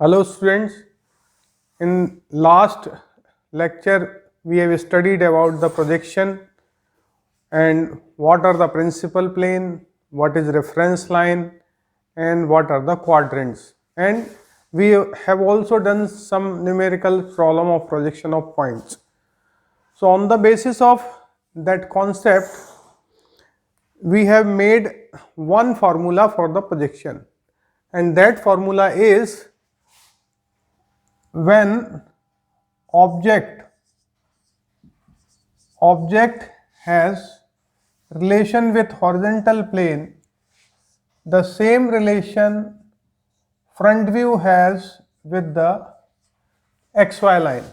Hello students, in last lecture we have studied about the projection and what are the principal plane, what is reference line and what are the quadrants, and we have also done some numerical problem of projection of points. So on the basis of that concept we have made one formula for the projection, and that formula is when object has relation with horizontal plane, the same relation front view has with the xy line.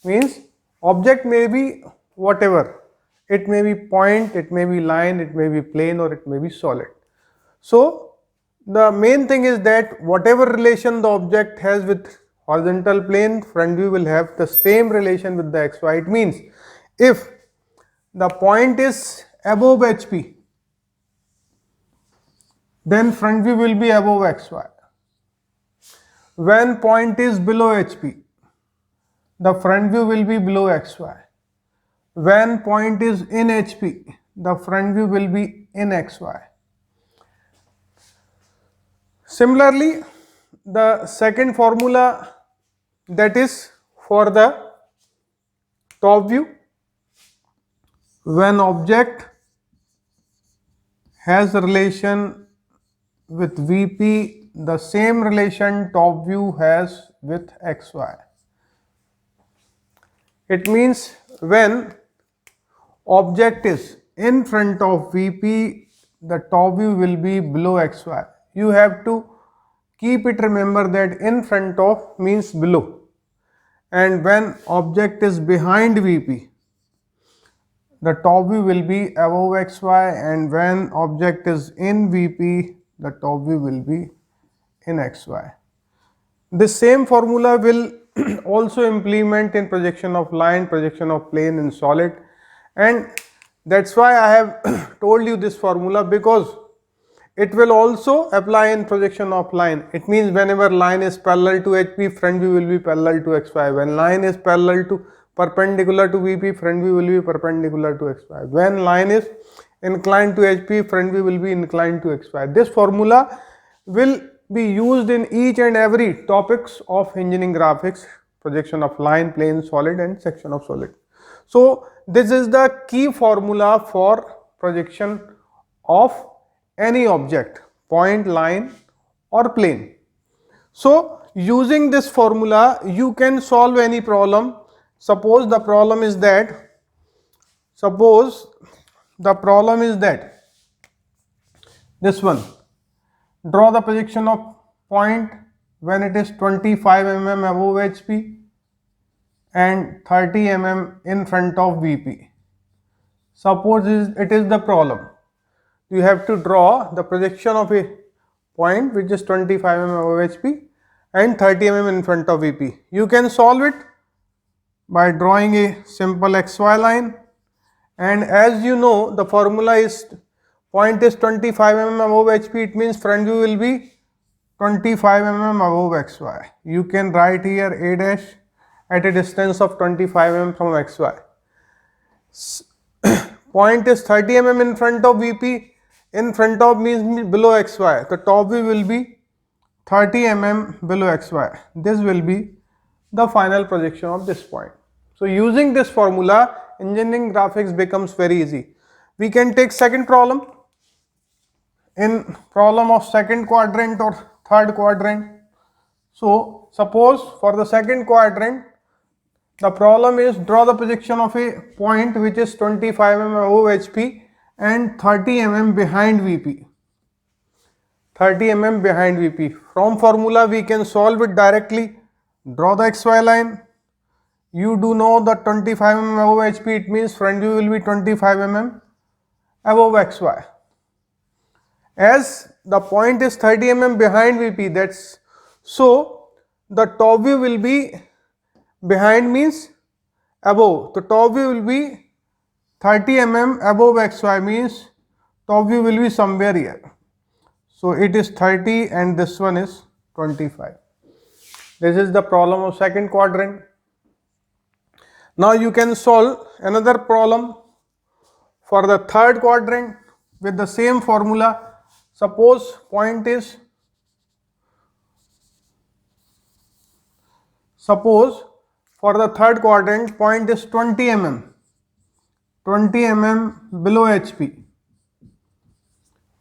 Means object may be whatever, it may be point, it may be line, it may be plane, or it may be solid. So the main thing is that whatever relation the object has with horizontal plane, front view will have the same relation with the xy. It means if the point is above HP, then front view will be above xy. When point is below HP, the front view will be below xy. When point is in HP, the front view will be in xy. Similarly, the second formula, that is for the top view, when object has a relation with VP, the same relation top view has with xy. It means when object is in front of VP, the top view will be below xy. You have to keep it, remember that in front of means below, and when object is behind VP, the top view will be above xy, and when object is in VP, the top view will be in xy. This same formula will also implement in projection of line, projection of plane in solid, and that's why I have told you this formula, because it will also apply in projection of line. It means whenever line is parallel to HP, front view will be parallel to xy. When line is perpendicular to VP, front view will be perpendicular to xy. When line is inclined to HP, front view will be inclined to xy. This formula will be used in each and every topics of engineering graphics, projection of line, plane, solid and section of solid. So this is the key formula for projection of any object, point, line or plane. So using this formula you can solve any problem. Suppose the problem is that this one, draw the projection of point when it is 25 mm above HP and 30 mm in front of VP. Suppose it is the problem. You have to draw the projection of a point which is 25 mm above HP and 30 mm in front of VP. You can solve it by drawing a simple xy line, and as you know the formula is point is 25 mm above HP, it means front view will be 25 mm above xy. You can write here a dash at a distance of 25 mm from xy. Point is 30 mm in front of VP, in front of means below xy, the top view will be 30 mm below xy. This will be the final projection of this point. So using this formula, engineering graphics becomes very easy. We can take second problem. In problem of second quadrant or third quadrant. So suppose for the second quadrant, the problem is draw the projection of a point which is 25 mm above HP and 30 mm behind VP. 30 mm behind VP. From formula we can solve it directly. Draw the xy line. You do know that 25 mm above HP, it means front view will be 25 mm above xy. As the point is 30 mm behind VP, that's so the top view will be behind means above. The top view will be 30 mm above xy, means top view will be somewhere here. So it is 30 and this one is 25. This is the problem of second quadrant. Now you can solve another problem for the third quadrant with the same formula. Suppose point is, suppose for the third quadrant point is 20 mm, 20 mm below HP,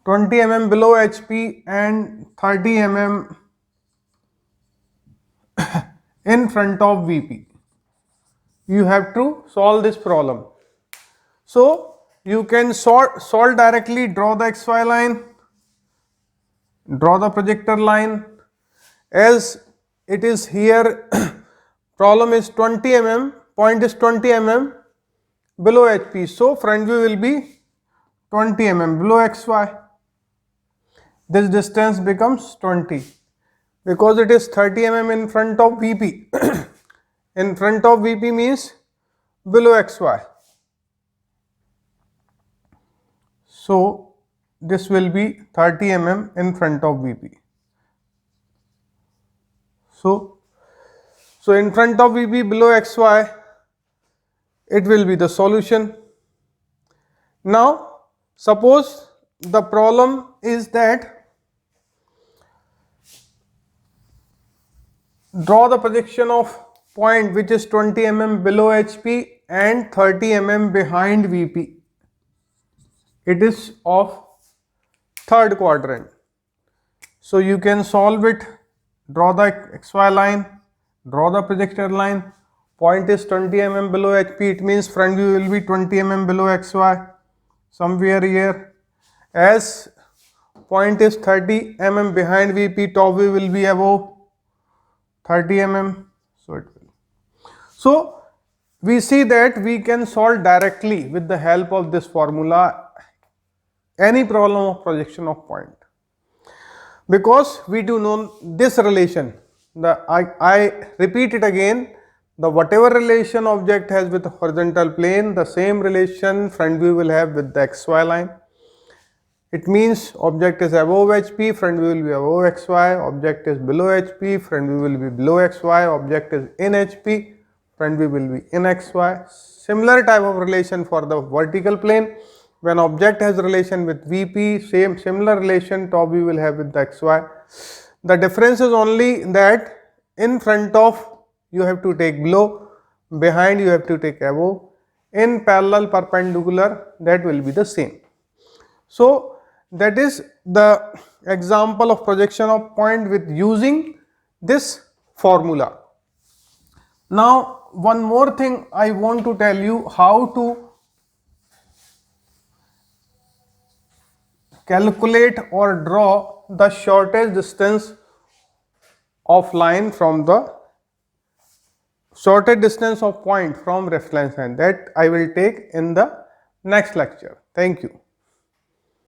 20 mm below HP and 30 mm in front of VP. You have to solve this problem. So you can solve directly, draw the XY line, draw the projector line. As it is here, problem is 20 mm, point is 20 mm below HP. So front view will be 20 mm below XY. This distance becomes 20 because it is 30 mm in front of VP. In front of VP means below XY. So this will be 30 mm in front of VP. So in front of VP below XY, it will be the solution. Now suppose the problem is that draw the projection of point which is 20 mm below HP and 30 mm behind VP. It is of third quadrant. So you can solve it, draw the XY line, draw the projector line. Point is 20 mm below HP, it means front view will be 20 mm below XY, somewhere here. As point is 30 mm behind VP, top view will be above 30 mm. So it will. So we see that we can solve directly with the help of this formula any problem of projection of point, because we do know this relation. I repeat it again, the whatever relation object has with the horizontal plane, the same relation front view will have with the XY line. It means object is above HP, front view will be above XY, object is below HP, front view will be below XY, object is in HP, front view will be in XY. Similar type of relation for the vertical plane. When object has relation with VP, similar relation top view will have with the XY. The difference is only that in front of you have to take below, behind you have to take above, in parallel perpendicular that will be the same. So that is the example of projection of point with using this formula. Now one more thing I want to tell you, how to calculate or draw the shortest distance of line from the shortest distance of point from reference line. That I will take in the next lecture. Thank you.